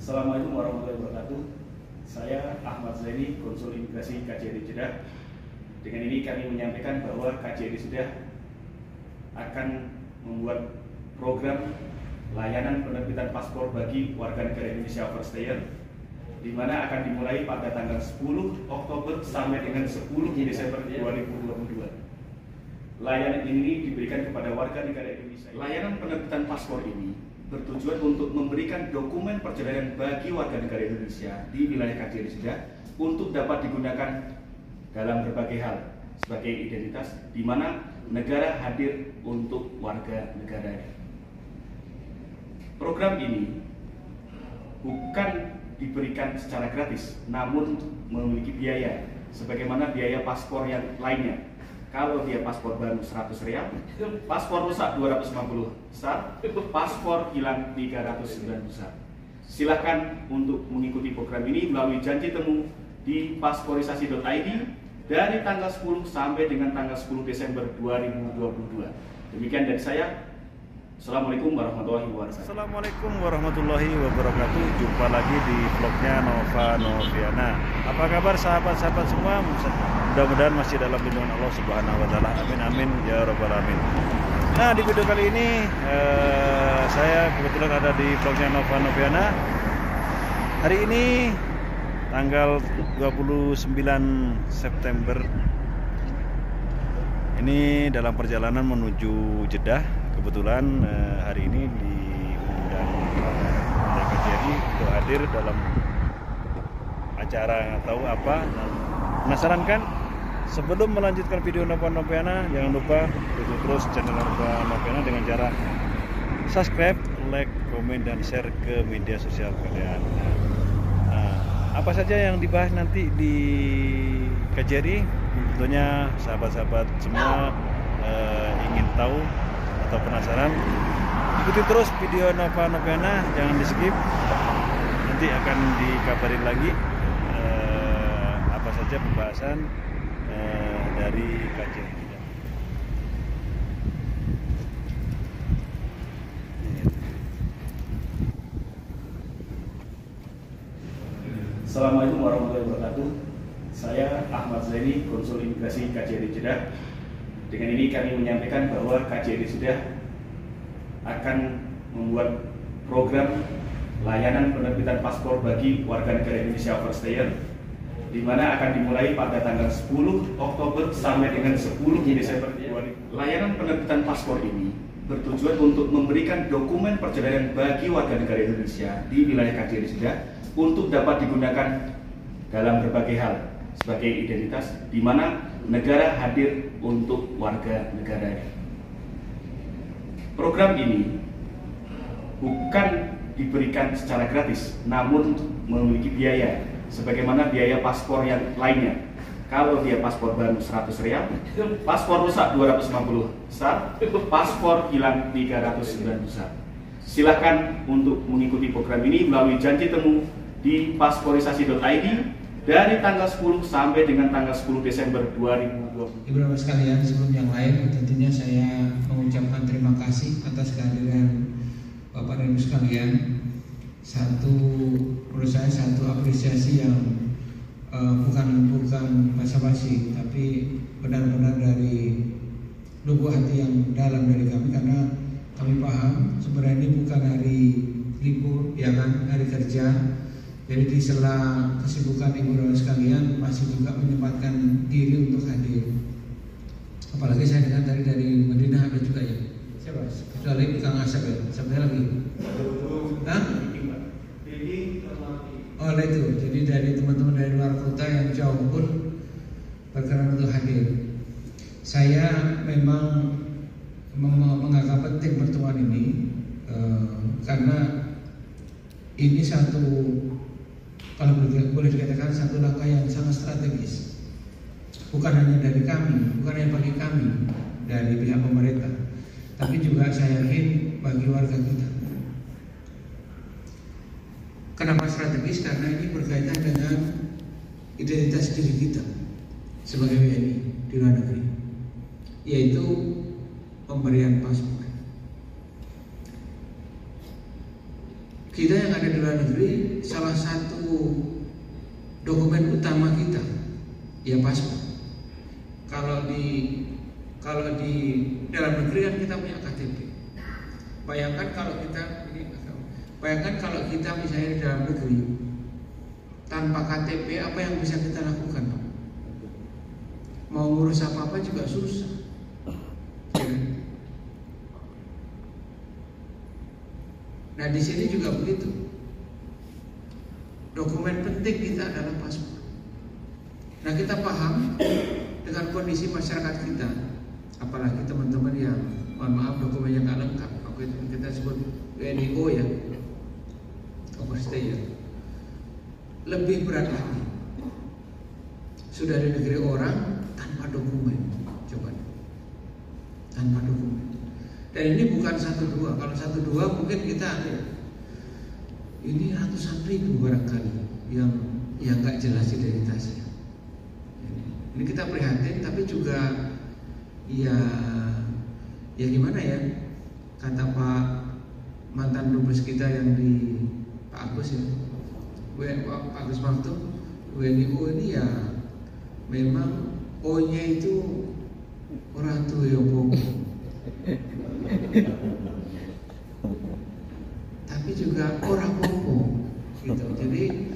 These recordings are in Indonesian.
Assalamualaikum warahmatullahi wabarakatuh. Saya Ahmad Zaini, Konsul Imigrasi KJRI Jeddah. Dengan ini kami menyampaikan bahwa KJRI Jeddah akan membuat program layanan penerbitan paspor bagi warga negara Indonesia overstayer, di mana akan dimulai pada tanggal 10 Oktober sampai dengan 10 Desember 2022. Layanan ini diberikan kepada warga negara Indonesia. Layanan penerbitan paspor ini bertujuan untuk memberikan dokumen perjalanan bagi warga negara Indonesia di wilayah KJRI Jeddah untuk dapat digunakan dalam berbagai hal sebagai identitas, di mana negara hadir untuk warga negaranya. Program ini bukan diberikan secara gratis, namun memiliki biaya sebagaimana biaya paspor yang lainnya. Kalau dia paspor baru 100 rial, paspor rusak 250 besar, paspor hilang 309 besar. Silakan untuk mengikuti program ini melalui janji temu di pasporisasi.id dari tanggal 10 sampai dengan tanggal 10 Desember 2022. Demikian dari saya. Assalamualaikum warahmatullahi wabarakatuh. Assalamualaikum warahmatullahi wabarakatuh. Jumpa lagi di vlognya Nova Noviana. Apa kabar sahabat-sahabat semua? Mudah-mudahan masih dalam lindungan Allah Subhanahu wa taala. Amin amin ya rabbal alamin. Nah, di video kali ini saya kebetulan ada di vlognya Nova Noviana. Hari ini tanggal 29 September. Ini dalam perjalanan menuju Jeddah. Kebetulan hari ini diundang oleh KJRI untuk hadir dalam acara nggak tahu apa. Nah, penasaran kan? Sebelum melanjutkan video Nova Noviana, jangan lupa dukung terus channel Nova Noviana dengan cara subscribe, like, komen, dan share ke media sosial kalian. Nah, apa saja yang dibahas nanti di KJRI, tentunya sahabat-sahabat semua ingin tahu atau penasaran, ikuti terus video Nova Noviana, jangan di skip. Nanti akan dikabarin lagi apa saja pembahasan dari KJRI. Assalamualaikum warahmatullahi wabarakatuh. Saya Ahmad Zaini, Konsul Imigrasi KJRI Jeddah. Dengan ini kami menyampaikan bahwa KJRI Jeddah akan membuat program layanan penerbitan paspor bagi warga negara Indonesia overstayer, di mana akan dimulai pada tanggal 10 Oktober sampai dengan 10 Desember 2022. Layanan penerbitan paspor ini bertujuan untuk memberikan dokumen perjalanan bagi warga negara Indonesia di wilayah KJRI Jeddah untuk dapat digunakan dalam berbagai hal sebagai identitas, di mana negara hadir untuk warga negaranya. Program ini bukan diberikan secara gratis, namun memiliki biaya sebagaimana biaya paspor yang lainnya. Kalau dia paspor baru 100 rial, paspor rusak 250 besar, paspor hilang 309 besar. Silakan untuk mengikuti program ini melalui janji temu di pasporisasi.id dari tanggal 10 sampai dengan tanggal 10 Desember 2020. Ibu-ibu sekalian, sebelum yang lain tentunya saya mengucapkan terima kasih atas kehadiran Bapak dan Ibu sekalian. Menurut saya satu apresiasi yang bukan basa-basi, tapi benar-benar dari lubuk hati yang dalam dari kami, karena kami paham sebenarnya ini bukan hari libur, ya kan, hari kerja. Jadi di sela kesibukan ibu-ibu sekalian masih juga menyempatkan diri untuk hadir. Apalagi saya dengar dari Madinah ada juga ya. Siapa? Kecuali Kang Asep ya. Siapa lagi? Hah? Oh itu. Jadi dari teman-teman dari luar kota yang jauh pun berkenan untuk hadir. Saya memang menganggap penting pertemuan ini karena ini satu, kalau boleh dikatakan satu langkah yang sangat strategis, bukan hanya dari kami, bukan hanya bagi kami dari pihak pemerintah, tapi juga saya yakin bagi warga kita. Kenapa strategis? Karena ini berkaitan dengan identitas diri kita sebagai WNI di luar negeri, yaitu pemberian paspor. kita yang ada di luar negeri, salah satu dokumen utama kita ya paspor. Kalau di dalam negeri kan kita punya KTP. Bayangkan kalau kita misalnya di dalam negeri tanpa KTP, apa yang bisa kita lakukan? Mau ngurus apa-apa juga susah. Nah, di sini juga begitu. Dokumen penting kita adalah paspor. Nah, kita paham dengan kondisi masyarakat kita, apalagi teman-teman yang, mohon maaf, dokumennya nggak lengkap, kita sebut WNIO ya, overstay ya, lebih berat lagi. Sudah di negeri orang tanpa dokumen, coba, tanpa dokumen. Dan ini bukan 1-2. Kalau 1-2 mungkin kita ada. Ini ratusan ribu barangkali yang nggak jelas identitasnya. Ini kita prihatin, tapi juga ya gimana ya? Kata Pak mantan dubes kita yang di Pak Agus ya, Pak Agus Maktum, WNIO ini ya memang O-nya itu orang tua ya tapi juga orang popo gitu. Jadi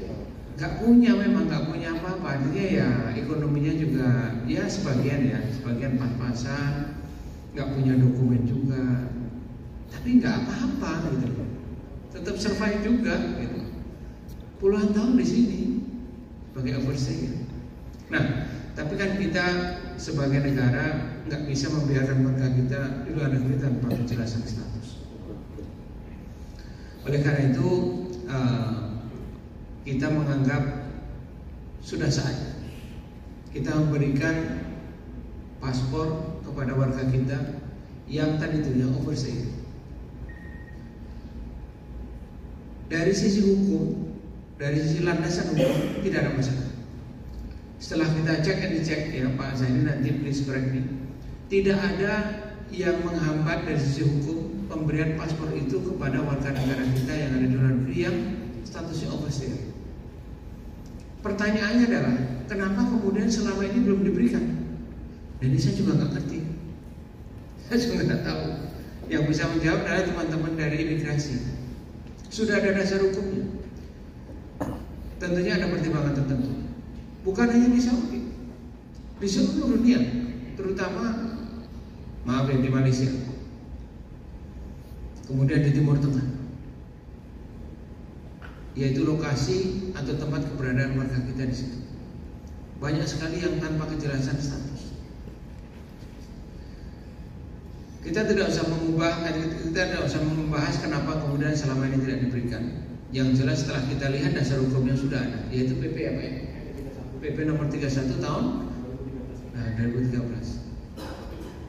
nggak punya apa-apa. Artinya ya ekonominya juga ya sebagian pas-pasan, nggak punya dokumen juga, tapi nggak apa-apa gitu, tetap survive juga gitu. Puluhan tahun di sini sebagai overstay. Nah, tapi kan kita sebagai negara nggak bisa membiarkan warga kita di luar negeri tanpa kejelasan status. Oleh karena itu kita menganggap sudah saatnya kita memberikan paspor kepada warga kita yang tadi itu yang overstay. Dari sisi hukum, dari sisi landasan hukum tidak ada masalah. Setelah kita cek and dicek ya Pak Zaini, nanti please correct me, tidak ada yang menghambat dari sisi hukum pemberian paspor itu kepada warga negara kita yang ada di luar negeri yang statusnya overstay. Pertanyaannya adalah kenapa kemudian selama ini belum diberikan? Dan ini saya juga nggak ngerti. Saya juga nggak tahu. Yang bisa menjawab adalah teman-teman dari imigrasi. Sudah ada dasar hukumnya. Tentunya ada pertimbangan tertentu. Bukan hanya di Saudi, di seluruh dunia, terutama maaf ya di Malaysia, kemudian di Timur Tengah, yaitu lokasi atau tempat keberadaan warga kita di situ. Banyak sekali yang tanpa kejelasan status. Kita tidak usah membahas kenapa kemudian selama ini tidak diberikan. Yang jelas setelah kita lihat dasar hukumnya sudah ada, yaitu PP apa ya? PP nomor 31 tahun 2013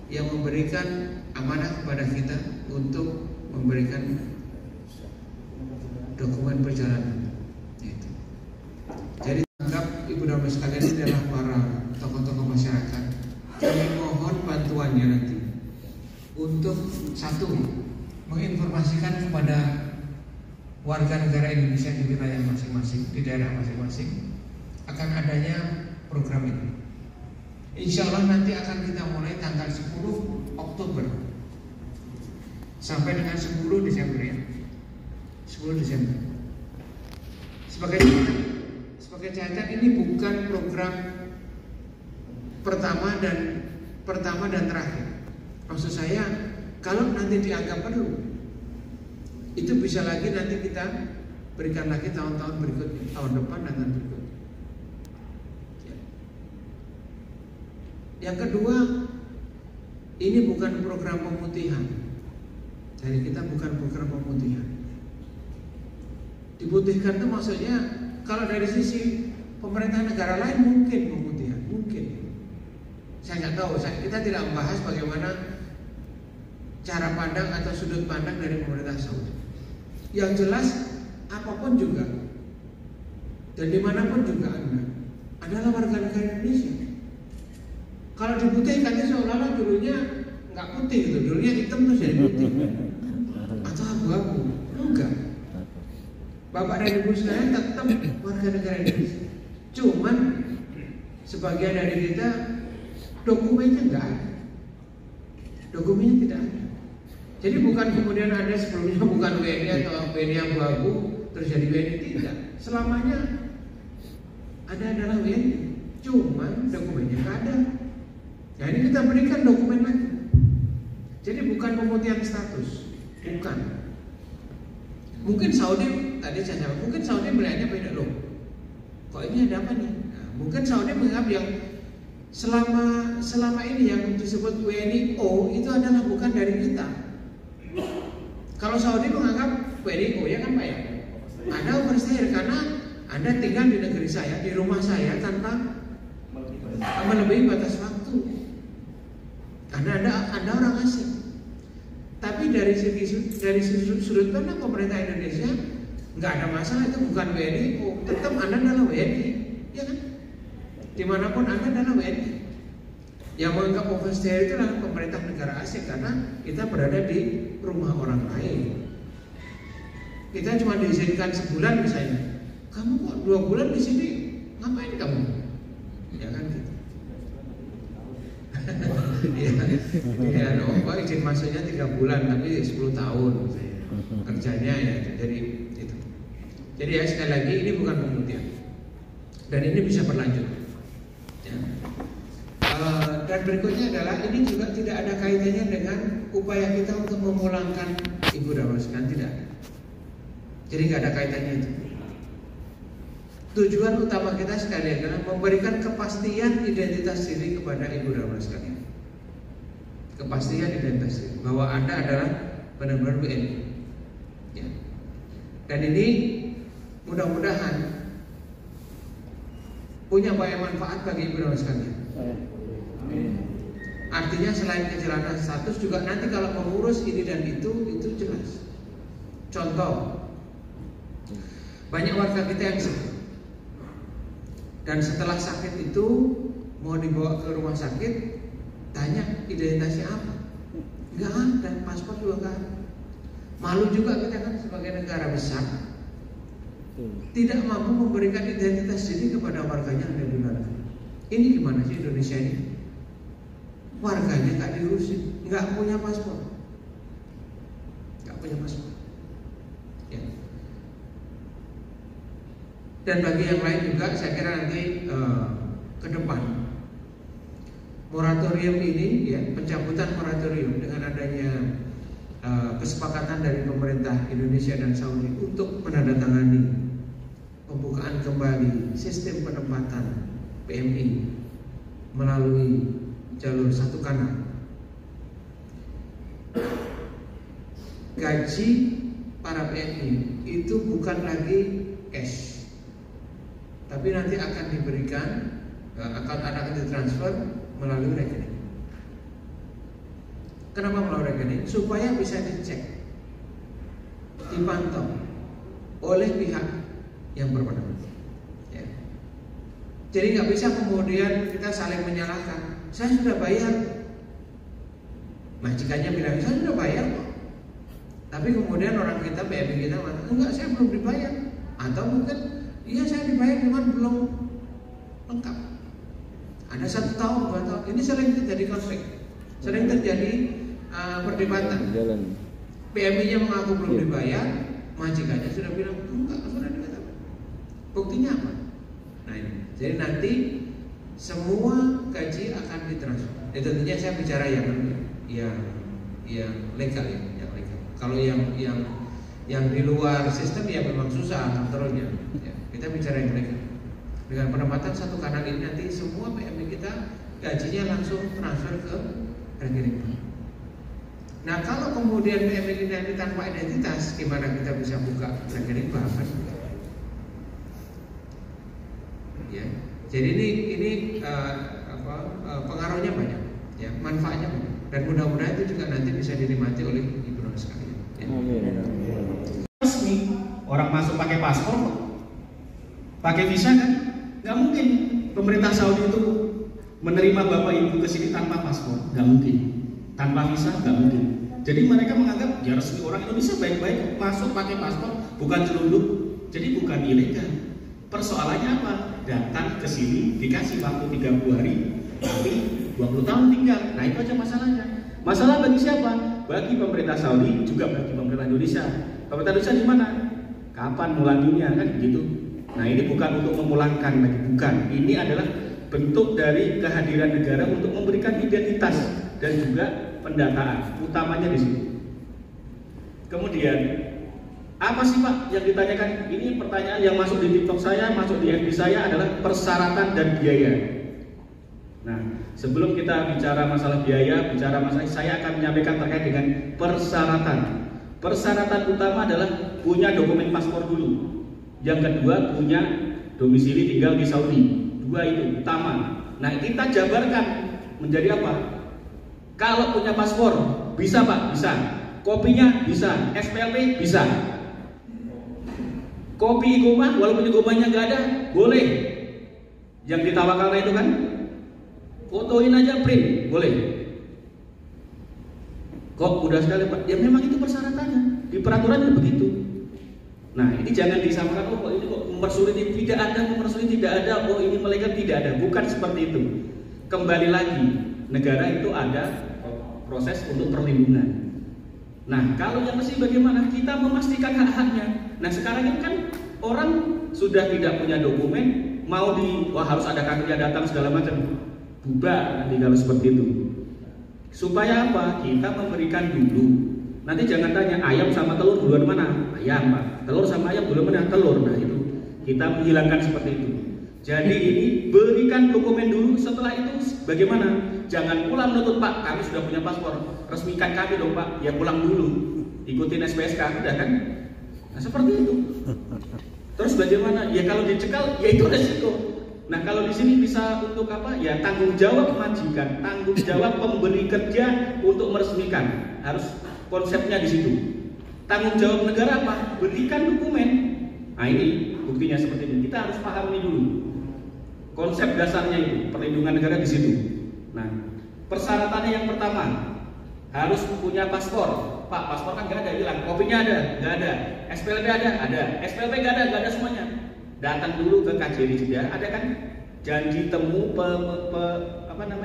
yang memberikan amanah kepada kita untuk memberikan dokumen perjalanan. Itu. Jadi anggap Ibu dan Bapak sekalian ini adalah para tokoh-tokoh masyarakat. Kami mohon bantuannya nanti untuk satu, menginformasikan kepada warga negara Indonesia di wilayah masing-masing, di daerah masing-masing akan adanya program ini. Insya Allah nanti akan kita mulai tanggal 10 Oktober sampai dengan 10 Desember ya. 10 Desember. Sebagai catatan, ini bukan program pertama dan terakhir. Maksud saya, kalau nanti dianggap perlu, itu bisa lagi nanti kita berikan lagi tahun-tahun berikutnya, tahun depan dan tahun berikutnya. Yang kedua, ini bukan program pemutihan. Jadi kita bukan program pemutihan. Diputihkan itu maksudnya kalau dari sisi pemerintah negara lain mungkin pemutihan, mungkin. Saya nggak tahu, kita tidak membahas bagaimana cara pandang atau sudut pandang dari pemerintah Saudi. Yang jelas apapun juga dan dimanapun juga Anda adalah warga negara Indonesia. Kalau diputihkan itu seolah-olah dulunya nggak putih gitu, dulunya hitam terus jadi putih atau abu-abu, enggak. Bapak dan Ibu sekalian tetap warga negara Indonesia. Cuman sebagian dari kita dokumennya nggak ada, dokumennya tidak ada. Jadi bukan kemudian Anda sebelumnya bukan WNI atau WNI abu-abu terus jadi WNI, tidak. Selamanya Anda adalah WNI, cuman dokumennya nggak ada. Nah ini kita berikan dokumen lagi. Jadi bukan pemutihan status, bukan. Mungkin Saudi, tadi saya sampaikan, mungkin Saudi melihatnya beda loh. Kok ini ada apa nih? Nah, mungkin Saudi menganggap yang selama ini yang disebut WNI-O itu adalah bukan dari kita. Kalau Saudi menganggap WNI-O ya kan Pak ya, Anda overstay karena Anda tinggal di negeri saya, di rumah saya tanpa melebihi batas waktu. Karena Anda orang asing. Tapi dari sudut pandang pemerintah Indonesia nggak ada masalah, itu bukan WNI, tetap Anda adalah WNI, ya kan? Dimanapun Anda adalah WNI. Yang menganggap overstay itu adalah pemerintah negara asing karena kita berada di rumah orang lain. Kita cuma diizinkan sebulan misalnya, kamu kok 2 bulan di sini, ngapain kamu? Ya kan gitu. Ya, izin masuknya 3 bulan tapi 10 tahun kerjanya ya, jadi itu. Jadi ya sekali lagi ini bukan pemutihan dan ini bisa berlanjut. Ya. Dan berikutnya adalah ini juga tidak ada kaitannya dengan upaya kita untuk memulangkan Ibu Dahlan Iskan, tidak. Jadi nggak ada kaitannya itu. Tujuan utama kita sekali adalah memberikan kepastian identitas diri kepada Ibu Dahlan sekalian. Kepastian identitas diri bahwa Anda adalah benar-benar WNI. Ya. Dan ini mudah-mudahan punya banyak manfaat bagi Ibu Dahlan sekalian. Artinya selain kejelasan status juga nanti kalau mengurus ini dan itu jelas. Contoh, banyak warga kita yang sakit. Dan setelah sakit itu mau dibawa ke rumah sakit, tanya identitasnya apa? Enggak ada, paspor juga enggak ada. Malu juga kita kan sebagai negara besar tidak mampu memberikan identitas diri kepada warganya yang ada di luar negeri. Ini gimana sih Indonesia ini? Warganya enggak diurusin, enggak punya paspor. Enggak punya paspor. Ya. Dan bagi yang lain juga saya kira nanti ke depan moratorium ini ya, pencabutan moratorium dengan adanya kesepakatan dari pemerintah Indonesia dan Saudi untuk menandatangani pembukaan kembali sistem penempatan PMI melalui jalur satu kanal. Gaji para PMI itu bukan lagi cash, tapi nanti akan diberikan, akan ditransfer melalui rekening. Kenapa melalui rekening? Supaya bisa dicek, dipantau oleh pihak yang berwenang. Ya. Jadi nggak bisa kemudian kita saling menyalahkan. Saya sudah bayar, majikannya bilang saya sudah bayar kok. Tapi kemudian orang kita, PMI kita mengatakan enggak, saya belum dibayar. Atau mungkin iya saya dibayar cuman belum lengkap. Ada 1 tahun, 2 tahun. Ini sering terjadi konflik, sering terjadi perdebatan. PMI-nya mengaku belum dibayar, majikannya sudah bilang enggak, sudah dikatakan. Buktinya apa? Nah ini. Jadi nanti semua gaji akan ditransfer. Tentunya saya bicara yang legal ya, yang legal. Kalau yang di luar sistem ya memang susah kontrolnya. Ya, kita bicara yang legal. Dengan penempatan satu kanal ini nanti semua PMI kita gajinya langsung transfer ke rekening bank. Nah kalau kemudian PMI kita ini tanpa identitas, gimana kita bisa buka rekening bank? Ya, jadi ini pengaruhnya banyak, ya, manfaatnya banyak, dan mudah-mudahan itu juga nanti bisa dinikmati oleh Ibu Dahlan sekalian. Ya. Resmi orang masuk pakai paspor, pakai visa kan? Nggak mungkin pemerintah Saudi itu menerima bapak ibu ke sini tanpa paspor, nggak mungkin. Tanpa visa nggak mungkin. Jadi mereka menganggap ya resmi orang Indonesia baik-baik masuk pakai paspor, bukan celunduk. Jadi bukan ilegal. Persoalannya apa? Datang ke sini dikasih waktu 30 hari, tapi 20 tahun tinggal. Nah itu aja masalahnya. Masalah bagi siapa? Bagi pemerintah Saudi, juga bagi pemerintah Indonesia. Pemerintah Indonesia di mana? Kapan mulanginya kan begitu? Nah ini bukan untuk memulangkan lagi, bukan. Ini adalah bentuk dari kehadiran negara untuk memberikan identitas dan juga pendataan, utamanya di sini. Kemudian apa sih Pak yang ditanyakan? Ini pertanyaan yang masuk di TikTok saya, masuk di FB saya adalah persyaratan dan biaya. Nah, sebelum kita bicara masalah biaya, bicara masalah, saya akan menyampaikan terkait dengan persyaratan. Persyaratan utama adalah punya dokumen paspor dulu. Yang kedua punya domisili tinggal di Saudi. Dua itu utama. Nah, kita jabarkan menjadi apa? Kalau punya paspor, bisa Pak, bisa. Kopinya bisa, SPLP bisa. Kopi igomah, walaupun igomahnya nggak ada, boleh. Yang ditawakalnya itu kan, fotoin aja print, boleh. Kok mudah sekali Pak? Ya memang itu persyaratannya, di peraturannya begitu. Nah ini jangan disamakan, oh ini kok mempersulit, tidak ada mempersulit, tidak ada, oh ini melekat, tidak ada, bukan seperti itu. Kembali lagi, negara itu ada proses untuk perlindungan. Nah, kalau yang mesti bagaimana? Kita memastikan hak-haknya. Nah, sekarang ini kan orang sudah tidak punya dokumen, mau harus ada kakaknya datang segala macam. Bubar nanti kalau seperti itu. Supaya apa? Kita memberikan dulu. Nanti jangan tanya ayam sama telur duluan mana? Ayam Pak. Telur sama ayam duluan mana? Telur. Nah itu kita menghilangkan seperti itu. Jadi ini berikan dokumen dulu. Setelah itu bagaimana? Jangan pulang menuntut Pak, kami sudah punya paspor, resmikan kami dong Pak. Ya pulang dulu, ikutin SPSK, udah kan? Nah seperti itu. Terus bagaimana? Ya kalau dicekal, ya itu resiko. Nah kalau di sini bisa untuk apa? Ya tanggung jawab majikan, tanggung jawab pemberi kerja untuk meresmikan. Harus konsepnya di situ. Tanggung jawab negara apa? Berikan dokumen. Nah ini buktinya seperti ini. Kita harus paham ini dulu. Konsep dasarnya itu perlindungan negara di situ. Nah, persyaratannya yang pertama harus punya paspor. Pak, paspor kan nggak ada, hilang. Kopinya ada, nggak ada. SPLP ada. SPLP nggak ada semuanya. Datang dulu ke KJRI Jeddah, ada kan janji temu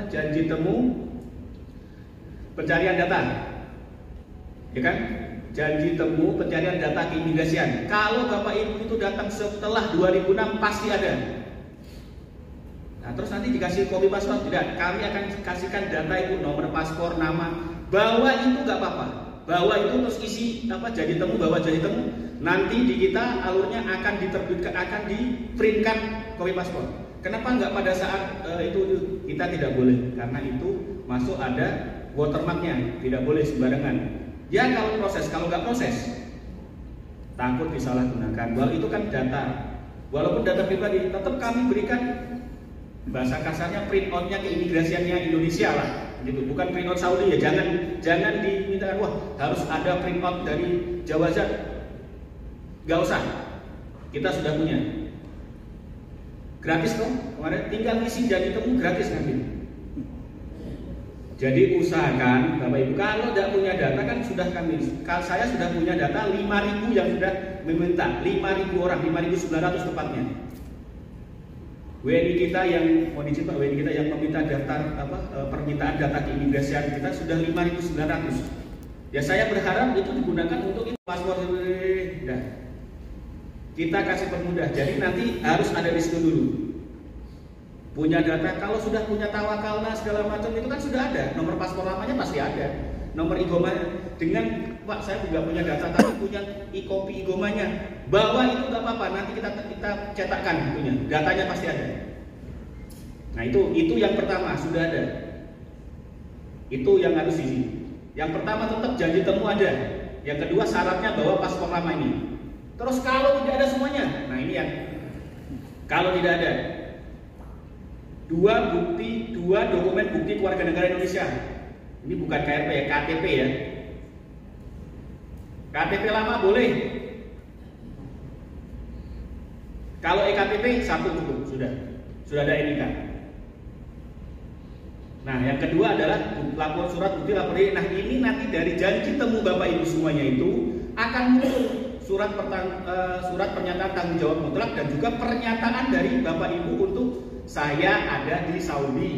janji temu pencarian data, ya kan? Janji temu pencarian data keimigrasian. Kalau Bapak Ibu itu datang setelah 2006 pasti ada. Nah, terus nanti dikasih kopi paspor, tidak, kami akan kasihkan data itu, nomor paspor, nama, bawa itu nggak apa-apa, bawa itu terus isi jadi temu, bawa jadi temu, nanti di kita alurnya akan diterbitkan, akan diprintkan kopi paspor. Kenapa nggak pada saat itu kita tidak boleh, karena itu masuk ada watermarknya, tidak boleh sembarangan. Ya kalau proses, kalau nggak proses, takut disalahgunakan. Bahwa itu kan data, walaupun data pribadi, tetap kami berikan. Bahasa kasarnya print out-nya keimigrasiannya Indonesia lah, gitu. Bukan print out Saudi ya, jangan dimintakan wah harus ada print out dari Jawa Zat. Gak usah, kita sudah punya. Gratis kok, kemarin tinggal isi jadi temu gratis nanti. Jadi usahakan Bapak Ibu, kalau tidak punya data kan sudah saya sudah punya data 5.000 yang sudah meminta, 5.000 orang, 5.900 tepatnya. WNI kita yang WNI kita yang meminta daftar permintaan data keimigrasian kita sudah 5.900. Ya saya berharap itu digunakan untuk paspor. Nah, kita kasih permudah. Jadi nanti harus ada di situ dulu. Punya data, kalau sudah punya tawakalna segala macam itu kan sudah ada. Nomor paspor lamanya pasti ada. Nomor igomanya dengan Pak saya juga punya data tapi punya kopi igomanya. Bawa itu nggak apa-apa, nanti kita cetakkan itunya, datanya pasti ada. Nah itu yang pertama sudah ada. Itu yang harus diisi. Yang pertama tetap janji temu ada. Yang kedua syaratnya bawa paspor lama ini. Terus kalau tidak ada semuanya, nah ini yang kalau tidak ada dua dokumen bukti keluarga negara Indonesia. Ini bukan KRP ya, KTP ya. KTP lama boleh. Kalau EKTP satu cukup, sudah ada NIK. Nah, yang kedua adalah surat bukti lapor. Nah, ini nanti dari janji temu Bapak Ibu semuanya itu akan muncul surat pernyataan tanggung jawab mutlak dan juga pernyataan dari Bapak Ibu untuk saya ada di Saudi,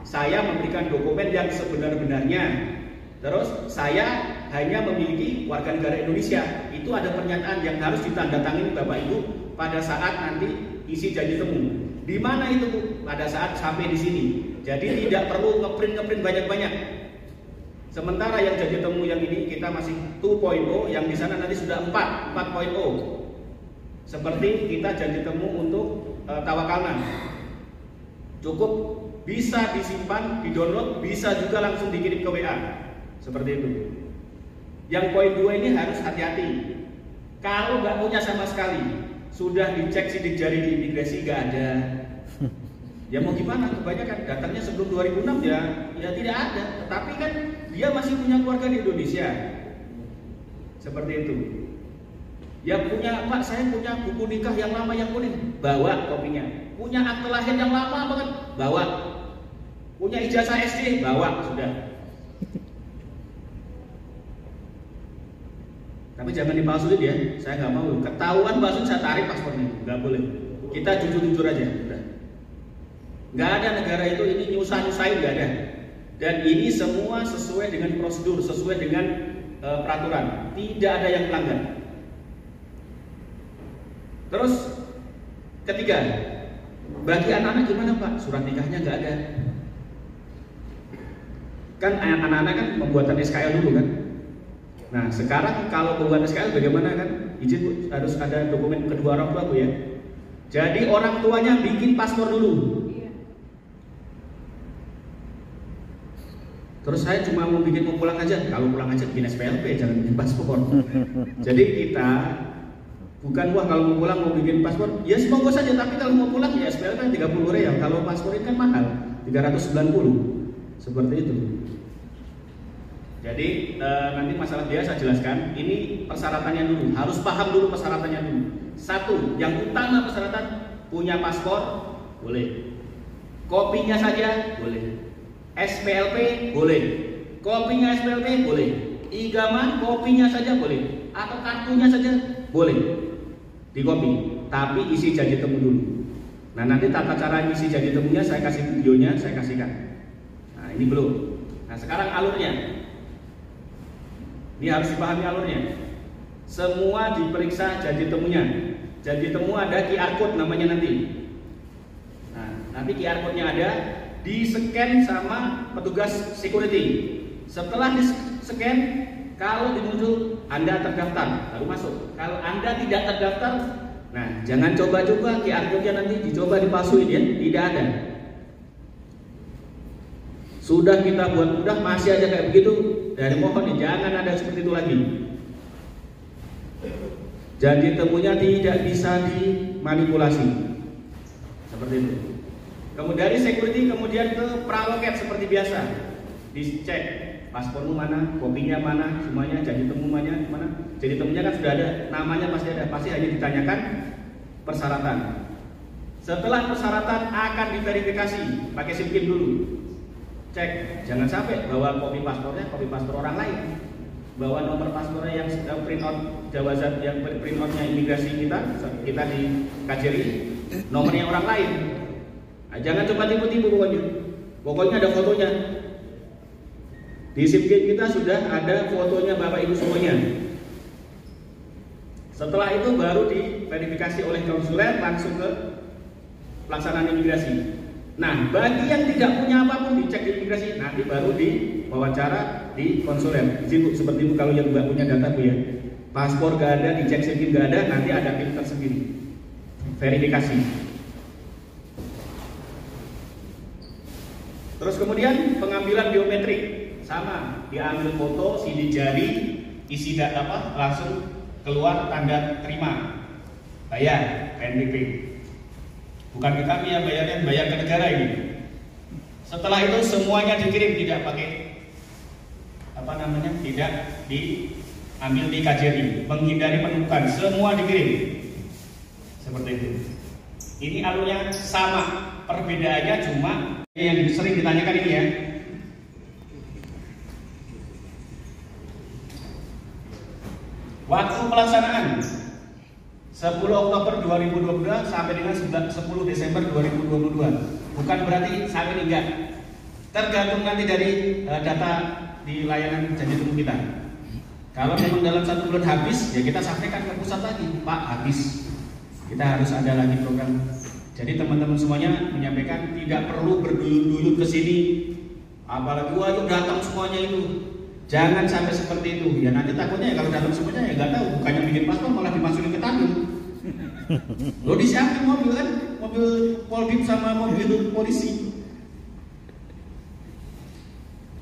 saya memberikan dokumen yang sebenar-benarnya, terus saya hanya memiliki warga negara Indonesia. Itu ada pernyataan yang harus ditandatangani Bapak Ibu pada saat nanti isi janji temu. Di mana itu Bu? Pada saat sampai di sini. Jadi tidak perlu ngeprint banyak-banyak. Sementara yang janji temu yang ini kita masih 2.0, yang di sana nanti sudah 4.0. Seperti kita janji temu untuk tawakalna. Cukup bisa disimpan, di-download, bisa juga langsung dikirim ke WA. Seperti itu. Yang poin 2 ini harus hati-hati. Kalau nggak punya sama sekali, sudah dicek sidik jari di imigrasi nggak ada. Ya mau gimana, kebanyakan datangnya sebelum 2006 ya tidak ada. Tetapi kan dia masih punya keluarga di Indonesia. Seperti itu. Ya punya, Pak saya punya buku nikah yang lama yang kuning, bawa kopinya. Punya akte lahir yang lama banget, bawa. Punya ijazah SD, bawa, sudah. Tapi jangan dipalsuin ya, saya nggak mau. Ketahuan palsuin saya tarik paspornya, nggak boleh. Kita jujur-jujur aja, udah. Nggak ada negara itu ini nyusahin, nggak ada. Dan ini semua sesuai dengan prosedur, sesuai dengan peraturan. Tidak ada yang melanggar. Terus ketiga, bagi anak-anak gimana Pak? Surat nikahnya nggak ada. Kan anak-anak kan pembuatan SKL dulu kan. Nah sekarang kalau pembuatan SKL bagaimana kan? Izin Bu, harus ada dokumen kedua orang tua Bu ya. Jadi orang tuanya bikin paspor dulu. Terus saya cuma mau pulang aja. Kalau pulang aja bikin SPLP, jangan bikin paspor. Jadi kita bukan wah kalau mau pulang mau bikin paspor, ya semoga saja. Tapi kalau mau pulang ya SPLP 30 real. Kalau paspor ini kan mahal, 390. Seperti itu. Jadi nanti masalah biaya saya jelaskan. Ini persyaratannya dulu. Harus paham dulu persyaratannya dulu. Satu, yang utama persyaratan punya paspor boleh. Kopinya saja boleh. SPLP boleh, kopinya SPLP boleh, IGAMA kopinya saja boleh, atau kartunya saja boleh di kopi, tapi isi janji temu dulu. Nah nanti tata cara isi janji temunya saya kasih videonya, saya kasihkan. Nah ini belum. Nah sekarang alurnya, ini harus dipahami alurnya. Semua diperiksa janji temunya. Janji temu ada QR code namanya nanti. Nah nanti QR code-nya ada. Di-scan sama petugas security. Setelah di-scan, kalau dimuncul Anda terdaftar, baru masuk. Kalau Anda tidak terdaftar, nah jangan coba-coba QR code-nya nanti dicoba dipalsuin ya, tidak ada. Sudah kita buat mudah, masih aja kayak begitu. Dari mohon nih, jangan ada seperti itu lagi. Janji temunya tidak bisa dimanipulasi. Seperti itu. Kemudian dari security kemudian ke praloket seperti biasa. Dicek paspormu mana, kopinya mana, semuanya, janji temu mana. Janji temunya kan sudah ada, namanya pasti ada, pasti hanya ditanyakan persyaratan. Setelah persyaratan akan diverifikasi pakai SIM dulu. Cek, jangan sampai bawa kopi paspornya, kopi paspor orang lain. Bawa nomor paspornya yang print out jawazan, yang print outnya imigrasi kita di KJRI, nomornya orang lain. Nah, jangan coba tipu-tipu pokoknya. Pokoknya ada fotonya. Di SIM kita sudah ada fotonya Bapak Ibu semuanya. Setelah itu baru diverifikasi oleh konsuler langsung ke pelaksanaan imigrasi. Nah, bagi yang tidak punya apapun dicek di imigrasi, nanti baru diwawancara di konsuler. Izin Bu, seperti itu kalau yang nggak punya data Bu ya. Paspor nggak ada, dicek SIM nggak ada, nanti ada tim tersendiri. Verifikasi. Terus kemudian pengambilan biometrik sama, diambil foto, sidik jari, isi data langsung keluar tanda terima, bayar PNBP. Bukan ke kami yang bayarnya, bayar ke negara ini. Setelah itu semuanya dikirim, tidak pakai tidak diambil di KJRI, menghindari penumpukan, semua dikirim. Seperti itu. Ini alurnya sama, perbedaannya cuma yang sering ditanyakan ini ya. Waktu pelaksanaan 10 Oktober 2022 sampai dengan 10 Desember 2022. Bukan berarti sampai ini enggak. Tergantung nanti dari data di layanan janji temu kita. Kalau memang dalam 1 bulan habis, ya kita sampaikan ke pusat lagi, Pak, habis. Kita harus ada lagi program. Jadi teman-teman semuanya menyampaikan tidak perlu berduyun-duyun ke sini. Apalagi wah yuk datang semuanya itu. Jangan sampai seperti itu. Ya nanti takutnya ya kalau datang semuanya ya nggak tahu. Bukannya bikin paspor malah dimasukin ke tabung. Lo disiapin mobil kan, mobil Polbim sama mobil polisi.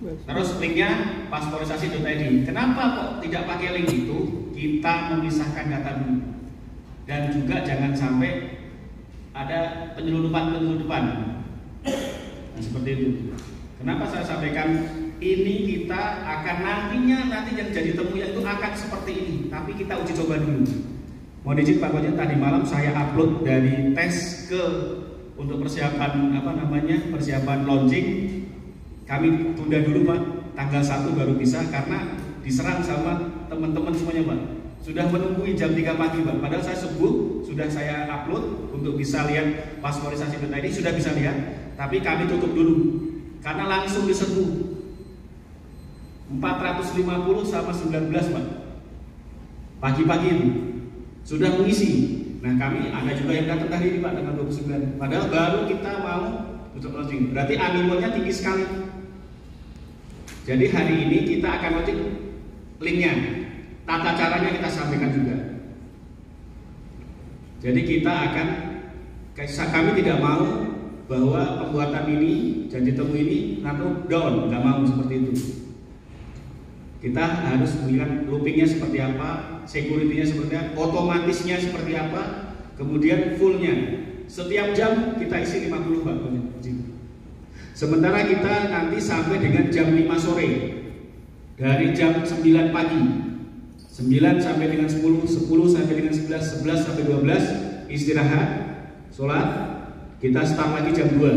Terus linknya pasporisasi.id. Kenapa kok tidak pakai link itu? Kita memisahkan data dulu. Dan juga jangan sampai ada penyelundupan. Nah, seperti itu. Kenapa saya sampaikan ini kita akan nanti yang jadi temu yang itu akan seperti ini. Tapi kita uji coba dulu. Mohon izin Pak Konjen, tadi malam saya upload dari tes ke untuk persiapan persiapan launching. Kami tunda dulu Pak, tanggal 1 baru bisa karena diserang sama teman-teman semuanya Pak. Sudah menunggu jam 3 pagi Pak, padahal saya subuh sudah saya upload untuk bisa lihat pasporisasi.id, sudah bisa lihat, tapi kami tutup dulu karena langsung diserbu 450 sama 19 Pak. Pagi-pagi itu sudah mengisi. Nah kami ada juga yang datang hari ini Pak tanggal 29, padahal baru kita mau tutup launching. Berarti animonya tinggi sekali. Jadi hari ini kita akan launching linknya, tata caranya kita sampaikan juga. Jadi kami tidak mau bahwa pembuatan ini, janji temu ini atau down, nggak mau seperti itu. Kita harus melihat loopingnya seperti apa, security-nya seperti apa, otomatisnya seperti apa, kemudian fullnya. Setiap jam kita isi 50 Pak. Sementara kita nanti sampai dengan jam 5 sore. Dari jam 9 pagi 9 sampai dengan 10, 10 sampai dengan 11, 11 sampai 12 istirahat, sholat. Kita start lagi jam 2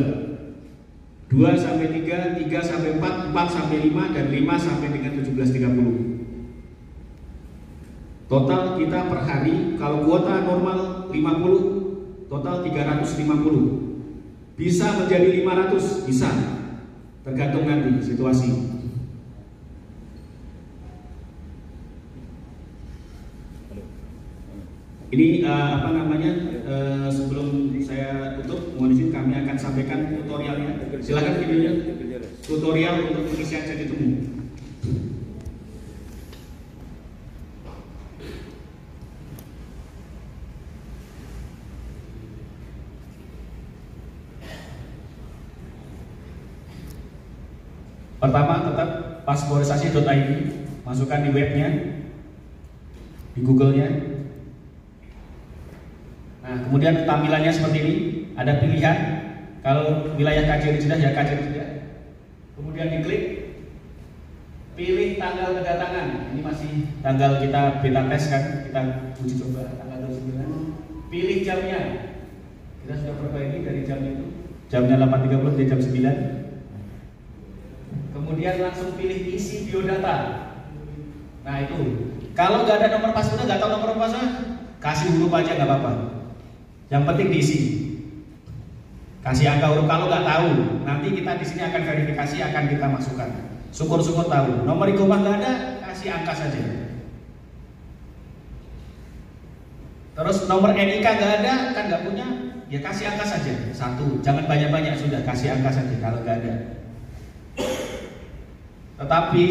sampai 3, 3 sampai 4, 4 sampai 5, dan 5 sampai dengan 17.30. Total kita per hari, kalau kuota normal 50, total 350. Bisa menjadi 500, bisa. Tergantung nanti situasi. Ini sebelum saya tutup, mohon izin kami akan sampaikan tutorialnya. Silakan videonya. Tutorial untuk pengisian janji temu. Pertama, tetap pasporisasi.id, masukkan di webnya, di Google-nya. Nah, kemudian tampilannya seperti ini, ada pilihan. Kalau wilayah KJRI Jeddah ya KJRI Jeddah. Kemudian diklik, pilih tanggal kedatangan. Ini masih tanggal kita beta tes kan, kita uji coba tanggal 29. Pilih jamnya. Kita sudah perbaiki dari jam itu, jamnya 8.30 dari jam 9. Kemudian langsung pilih isi biodata. Nah itu, kalau nggak ada nomor paspor, nggak tahu nomor paspor, kasih huruf aja nggak apa-apa. Yang penting diisi. Kasih angka huruf. Kalau nggak tahu, nanti kita di sini akan verifikasi, akan kita masukkan. Syukur-syukur tahu. Nomor iqomah nggak ada, kasih angka saja. Terus nomor NIK nggak ada, kan nggak punya, ya kasih angka saja. 1, jangan banyak-banyak, sudah kasih angka saja kalau nggak ada. Tetapi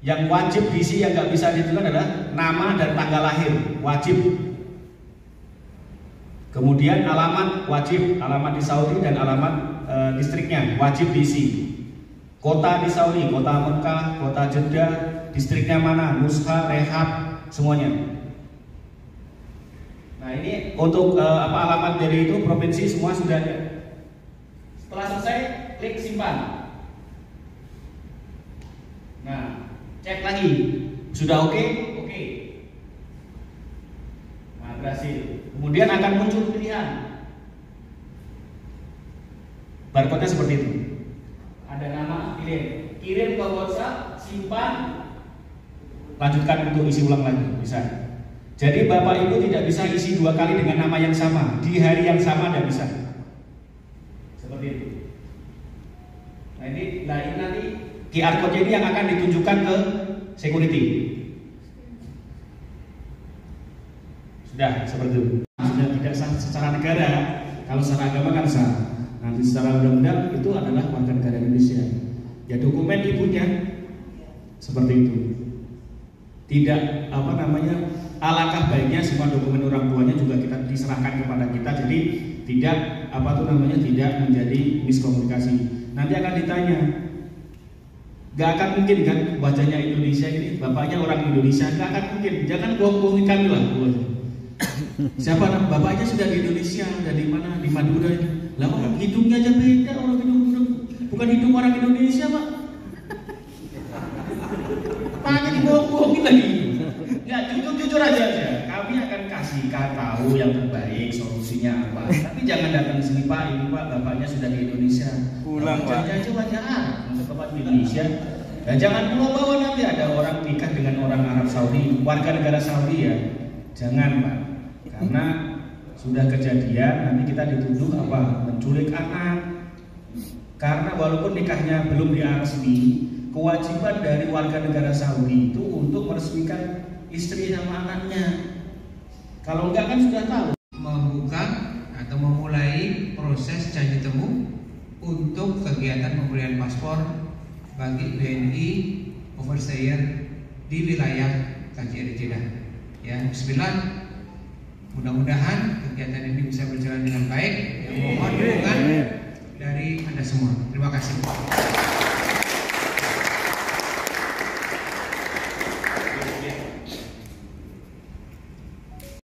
yang wajib diisi, yang nggak bisa ditentukan adalah nama dan tanggal lahir, wajib. Kemudian alamat wajib, alamat di Saudi dan alamat distriknya wajib diisi. Kota di Saudi, kota Mekah, kota Jeddah, distriknya mana, Nusha, Rehab, semuanya. Nah ini untuk alamat dari itu provinsi semua sudah ada. Setelah selesai, klik simpan. Nah, cek lagi, sudah oke? Oke. Nah, berhasil. Kemudian akan muncul pilihan. Barcode-nya seperti itu. Ada nama, kirim ke WhatsApp, simpan, lanjutkan untuk isi ulang lagi, bisa. Jadi Bapak Ibu tidak bisa isi 2 kali dengan nama yang sama di hari yang sama, tidak bisa. Seperti itu. Nah ini nanti QR code ini yang akan ditunjukkan ke security. Sudah seperti itu. Sudah tidak sah secara negara, kalau secara agama kan sah. Nanti secara undang-undang itu adalah warga negara Indonesia. Ya dokumen ibunya seperti itu. Tidak alangkah baiknya semua dokumen orang tuanya juga kita diserahkan kepada kita. Jadi tidak tidak menjadi miskomunikasi. Nanti akan ditanya. Gak akan mungkin kan wajahnya Indonesia ini, bapaknya orang Indonesia, gak akan mungkin. Jangan bohong-bohongin kami lah. Siapa bapaknya sudah di Indonesia, dari mana? Di Madura ini. Lah hidungnya aja beda, orang hidung bukan hidung orang Indonesia, Pak. Tanya dibohong-bohongin lagi. Ya jujur aja. Kami akan kasih tahu yang terbaik, solusinya apa. Tapi jangan datang sini Pak, ini Pak bapaknya sudah di Indonesia. Pulang Pak. Aja wajah untuk Bapak di Indonesia. Dan jangan bawa nanti ada orang nikah dengan orang Arab Saudi, warga negara Saudi ya. Jangan Pak. Karena sudah kejadian nanti kita dituduh menculik anak. Karena walaupun nikahnya belum diresmi, kewajiban dari warga negara Saudi itu untuk meresmikan istri sama anaknya. Kalau enggak kan sudah tahu. Membuka atau memulai proses janji temu untuk kegiatan pemberian paspor bagi WNI overstayer di wilayah KJRI Jeddah. Ya, bismillah. Mudah-mudahan kegiatan ini bisa berjalan dengan baik. Mohon dukungan dari Anda semua. Terima kasih.